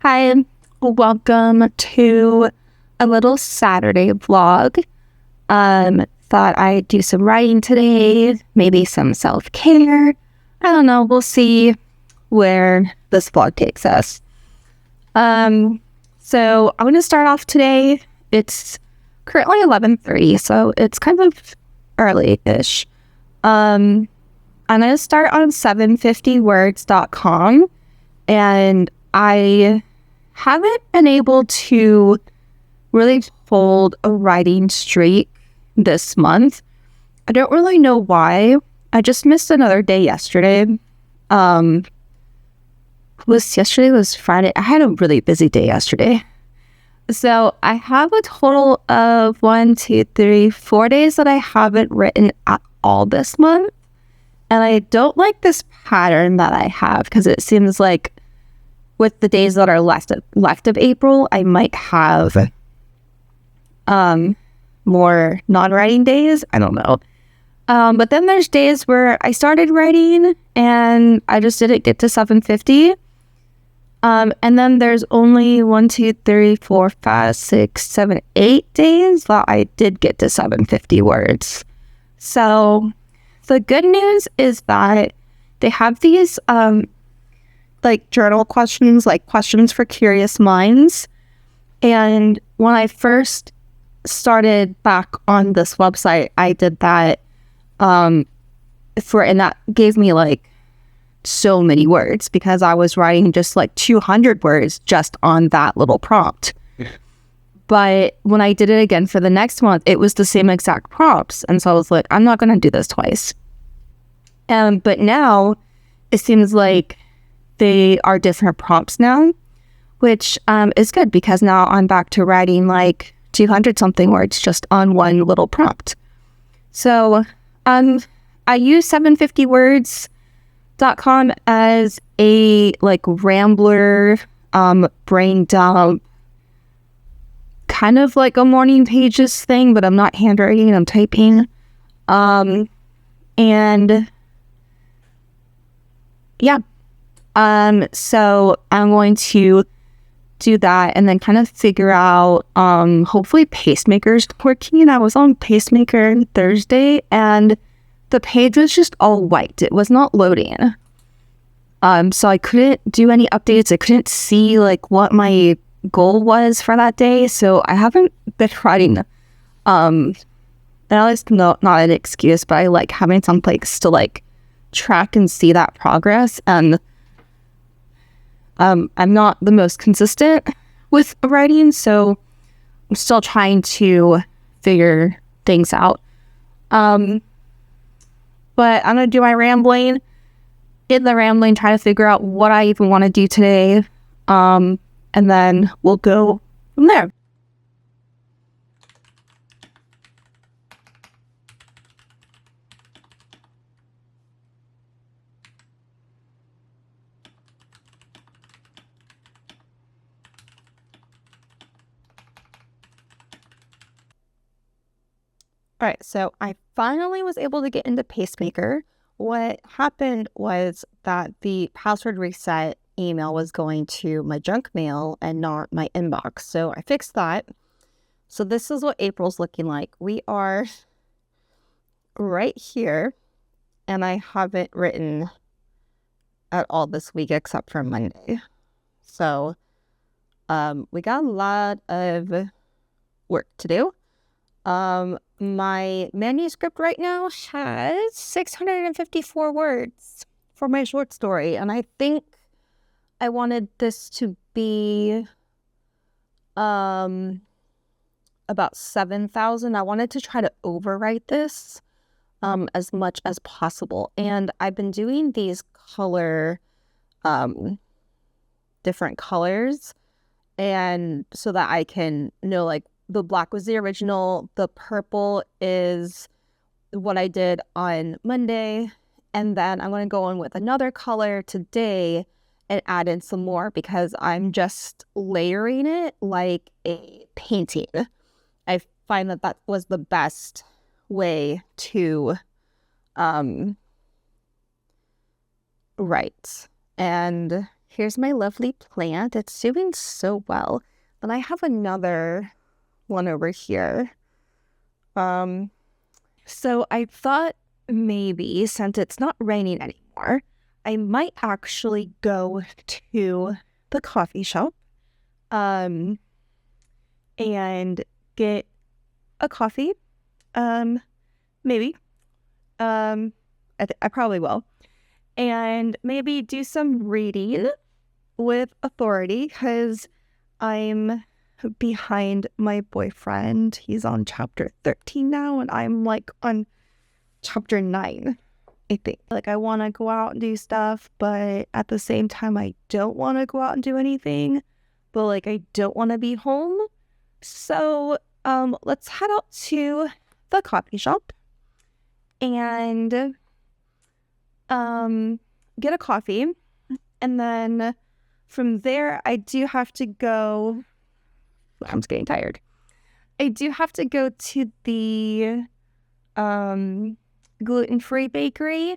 Hi. Welcome to a little Saturday vlog. Thought I'd do some writing today, maybe some self-care. I don't know, we'll see where this vlog takes us. So I'm gonna start off today. It's currently 11:30, so it's kind of early-ish. I'm gonna start on 750words.com, and I haven't been able to really hold a writing streak this month. I don't really know why. I just missed another day yesterday. Yesterday was Friday. I had a really busy day yesterday. So I have a total of 4 days that I haven't written at all this month. And I don't like this pattern that I have, because it seems like with the days that are left of April, I might have more non-writing days. I don't know. But then there's days where I started writing and I just didn't get to 750. And then there's only 8 days that I did get to 750 words. So the good news is that they have these like journal questions, like questions for curious minds. And when I first started back on this website, I did that and that gave me like so many words, because I was writing just like 200 words just on that little prompt. But when I did it again for the next month, it was the same exact prompts. And so I was like, I'm not going to do this twice. But now it seems like they are different prompts now, which is good, because now I'm back to writing like 200 something words just on one little prompt. So I use 750words.com as a like rambler, brain dump, kind of like a morning pages thing, but I'm not handwriting, I'm typing. And yeah. So I'm going to do that and then kind of figure out, hopefully Pacemaker's working. I was on Pacemaker Thursday and the page was just all white. It was not loading. So I couldn't do any updates. I couldn't see like what my goal was for that day. So I haven't been writing. That is not an excuse, but I like having some place to like track and see that progress. And I'm not the most consistent with writing, so I'm still trying to figure things out. But I'm gonna do my rambling. In the rambling, try to figure out what I even want to do today. And then we'll go from there. All right, so I finally was able to get into Pacemaker. What happened was that the password reset email was going to my junk mail and not my inbox. So I fixed that. So this is what April's looking like. We are right here, and I haven't written at all this week except for Monday. So we got a lot of work to do. My manuscript right now has 654 words for my short story, and I think I wanted this to be about 7,000. I wanted to try to overwrite this as much as possible, and I've been doing these different colors, and so that I can know, like, the black was the original, the purple is what I did on Monday, and then I'm going to go in with another color today and add in some more, because I'm just layering it like a painting. I find that that was the best way to write. And here's my lovely plant. It's doing so well. Then I have another one over here. So I thought maybe since it's not raining anymore, I might actually go to the coffee shop and get a coffee. Maybe. I probably will. And maybe do some reading with authority because I'm behind my boyfriend. He's on chapter 13 now, and I'm like on chapter 9, I think. Like, I want to go out and do stuff, but at the same time, I don't want to go out and do anything. But like, I don't want to be home. So, let's head out to the coffee shop and get a coffee. And then from there, I do have to go. I'm just getting tired. I do have to go to the gluten-free bakery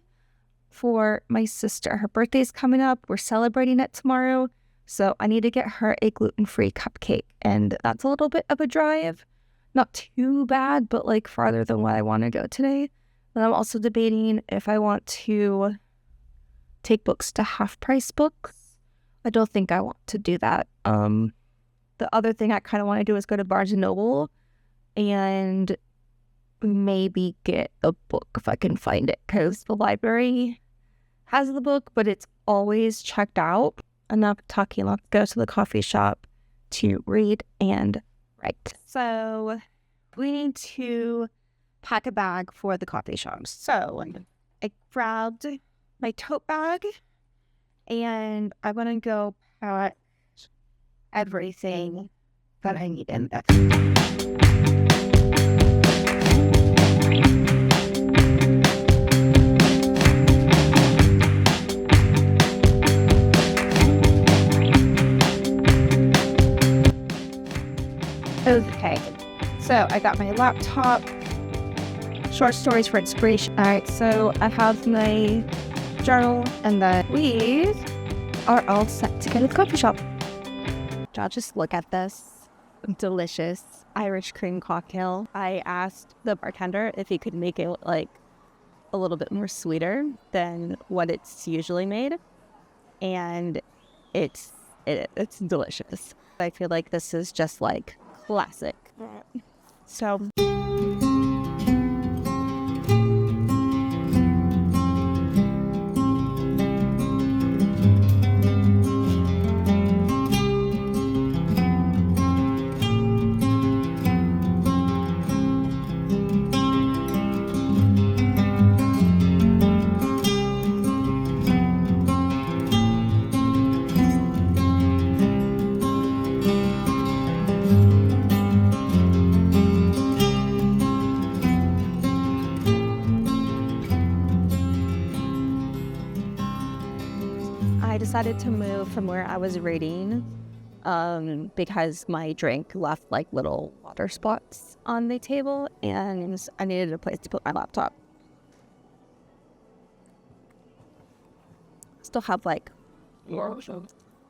for my sister. Her birthday's coming up. We're celebrating it tomorrow. So I need to get her a gluten-free cupcake. And that's a little bit of a drive. Not too bad, but like farther than what I want to go today. And I'm also debating if I want to take books to half-price books. I don't think I want to do that. The other thing I kind of want to do is go to Barnes & Noble and maybe get a book if I can find it, because the library has the book, but it's always checked out. Enough talking, let's go to the coffee shop to read and write. So we need to pack a bag for the coffee shop. So I grabbed my tote bag and I'm going to go pack everything that I need in there. Okay, so I got my laptop, short stories for inspiration. All right, so I have my journal, and then we are all set to go to the coffee shop. Y'all just look at this delicious Irish cream cocktail. I asked the bartender if he could make it like a little bit more sweeter than what it's usually made, and it's delicious. I feel like this is just like classic. So I decided to move from where I was reading because my drink left like little water spots on the table and I needed a place to put my laptop. Still have like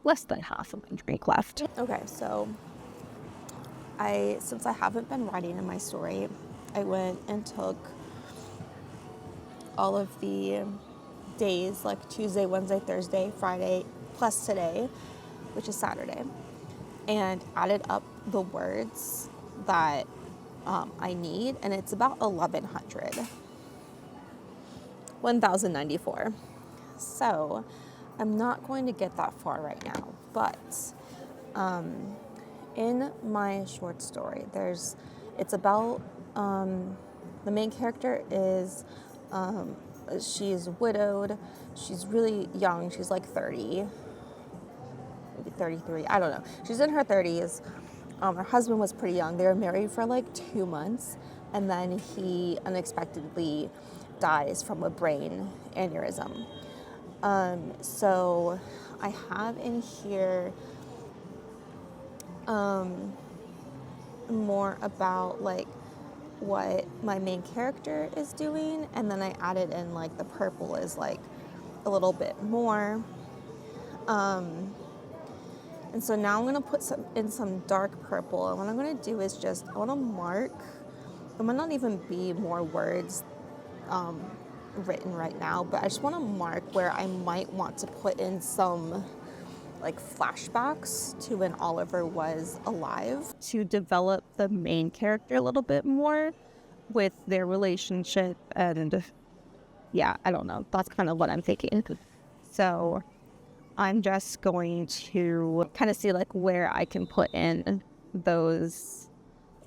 less than half of my drink left. Okay, so since I haven't been writing in my story, I went and took all of the days, like Tuesday, Wednesday, Thursday, Friday, plus today, which is Saturday, and added up the words that I need, and it's about 1,094. So I'm not going to get that far right now, but in my short story, it's about the main character is she's widowed. She's really young. She's like 30, maybe 33. I don't know. She's in her 30s. Her husband was pretty young. They were married for like 2 months, and then he unexpectedly dies from a brain aneurysm. So I have in here more about like what my main character is doing, and then I added in like the purple is like a little bit more. And so now I'm going to put some dark purple. And what I'm going to do is I want to mark, it might not even be more words written right now, but I just want to mark where I might want to put in some like flashbacks to when Oliver was alive to develop the main character a little bit more with their relationship. And yeah, I don't know. That's kind of what I'm thinking. So I'm just going to kind of see like where I can put in those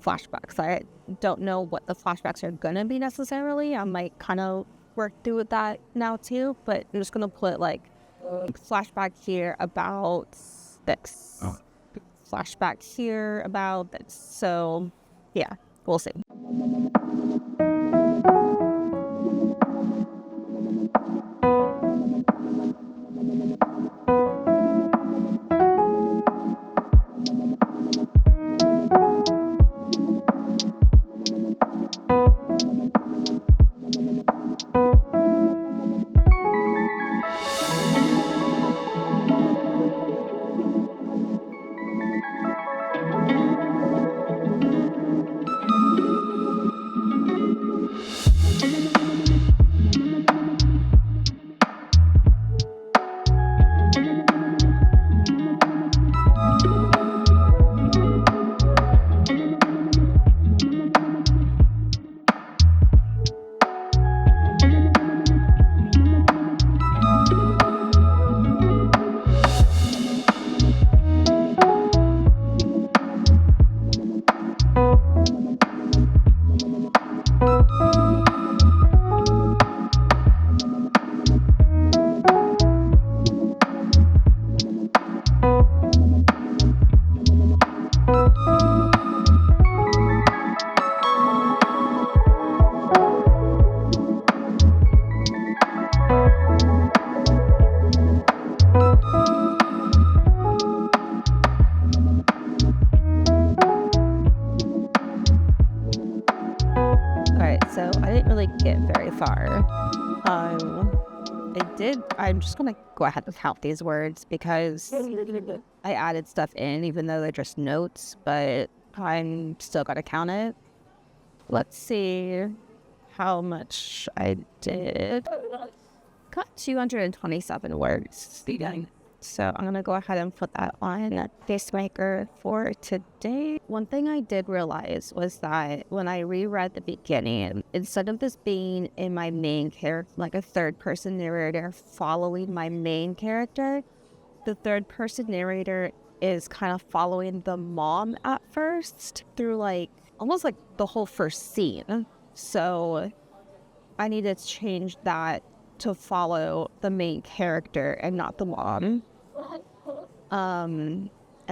flashbacks. I don't know what the flashbacks are going to be necessarily. I might kind of work through that now too, but I'm just going to put like flashback here about this. Oh. Flashback here about this. So yeah, we'll see. So I didn't really get very far. I'm just going to go ahead and count these words because I added stuff in, even though they're just notes, but I'm still going to count it. Let's see how much I did. Got 227 words. So I'm going to go ahead and put that on Facemaker for today. One thing I did realize was that when I reread the beginning, instead of this being in my main character, like a third-person narrator following my main character, the third-person narrator is kind of following the mom at first through like almost like the whole first scene. So I needed to change that to follow the main character and not the mom. And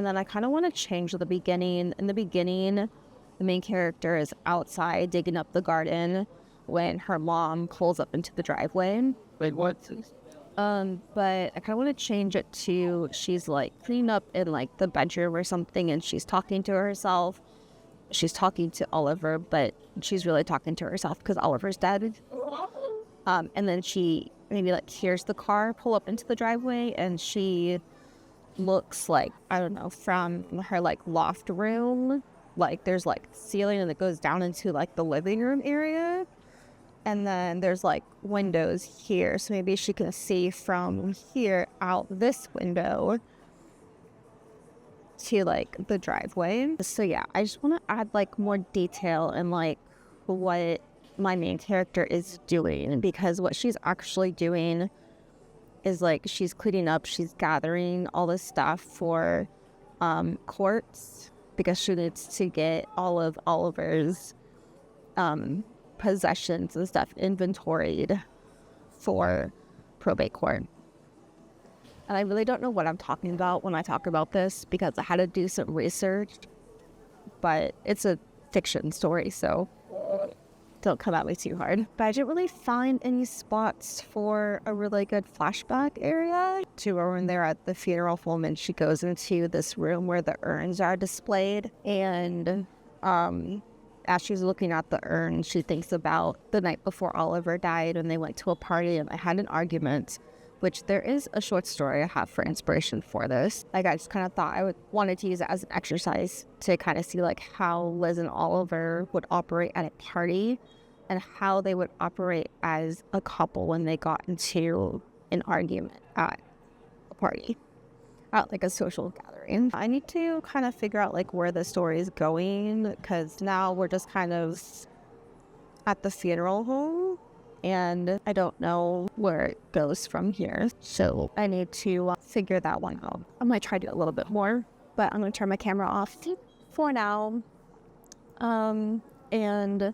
then I kind of want to change the beginning. In the beginning, the main character is outside digging up the garden when her mom pulls up into the driveway. Wait, what? But I kind of want to change it to she's like cleaning up in like the bedroom or something, and she's talking to herself. She's talking to Oliver, but she's really talking to herself because Oliver's dead. And then she maybe like hears the car pull up into the driveway, and she looks like, I don't know, from her like loft room, like there's like ceiling and it goes down into like the living room area, and then there's like windows here, so maybe she can see from here out this window to like the driveway. So yeah, I just want to add like more detail and like what my main character is doing, because what she's actually doing is like she's cleaning up, she's gathering all this stuff for courts, because she needs to get all of Oliver's possessions and stuff inventoried for probate court. And I really don't know what I'm talking about when I talk about this, because I had to do some research, but it's a fiction story, so don't come at me too hard. But I didn't really find any spots for a really good flashback area to where when they're at the funeral home and she goes into this room where the urns are displayed. And as she's looking at the urn, she thinks about the night before Oliver died when they went to a party and I had an argument which there is a short story I have for inspiration for this. Like, I just kind of thought wanted to use it as an exercise to kind of see like how Liz and Oliver would operate at a party and how they would operate as a couple when they got into an argument at a party, at like a social gathering. I need to kind of figure out like where the story is going, because now we're just kind of at the funeral home and I don't know where it goes from here. So I need to figure that one out. I might try to do a little bit more, but I'm going to turn my camera off for now. And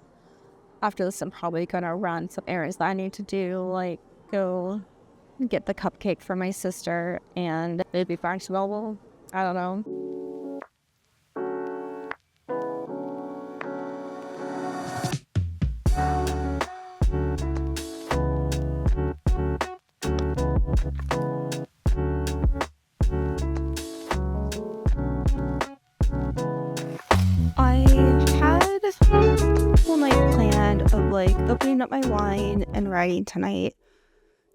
after this, I'm probably going to run some errands that I need to do, like go get the cupcake for my sister and maybe Barnes Noble. I don't know. I had a whole night planned of like opening up my wine and writing tonight.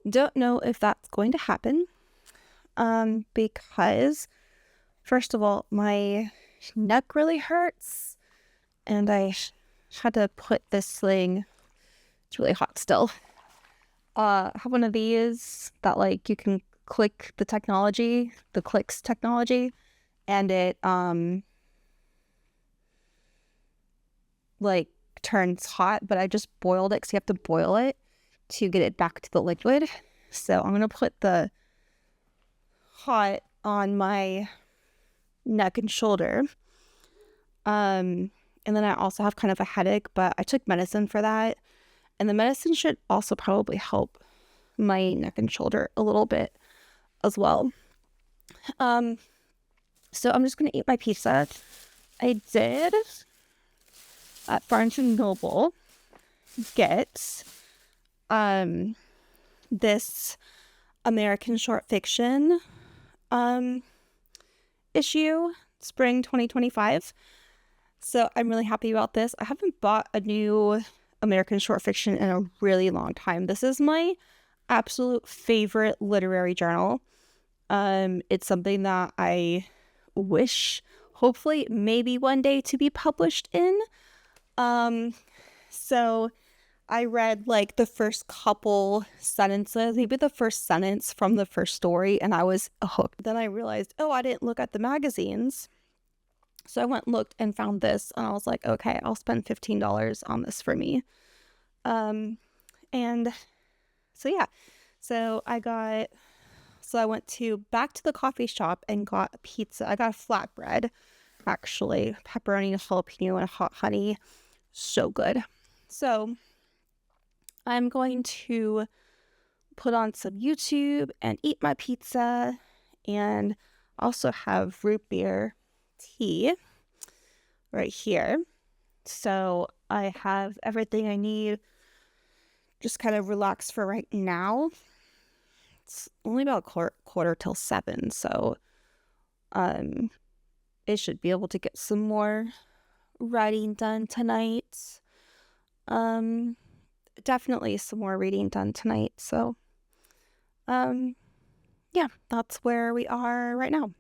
Don't know if that's going to happen, because first of all, my neck really hurts, and I had to put this thing. It's really hot still. I have one of these that like you can click the technology, the clicks technology, and it like turns hot, but I just boiled it because you have to boil it to get it back to the liquid. So I'm gonna put the hot on my neck and shoulder. And then I also have kind of a headache, but I took medicine for that. And the medicine should also probably help my neck and shoulder a little bit as well. So I'm just gonna eat my pizza. I did at Barnes & Noble get this American short fiction issue, spring 2025. So I'm really happy about this. I haven't bought a new American short fiction in a really long time. This is my absolute favorite literary journal. It's something that I wish, hopefully, maybe one day to be published in. So I read like the first couple sentences, maybe the first sentence from the first story, and I was hooked. Then I realized, oh, I didn't look at the magazines. So I went and looked and found this, and I was like, okay, I'll spend $15 on this for me. And so yeah, so I went back to the coffee shop and got a pizza. I got a flatbread, actually, pepperoni, jalapeno, and hot honey. So good. So I'm going to put on some YouTube and eat my pizza, and also have root beer tea right here. So I have everything I need. Just kind of relax for right now. It's only about quarter till 7, so it should be able to get some more writing done tonight. Definitely some more reading done tonight. So yeah, that's where we are right now.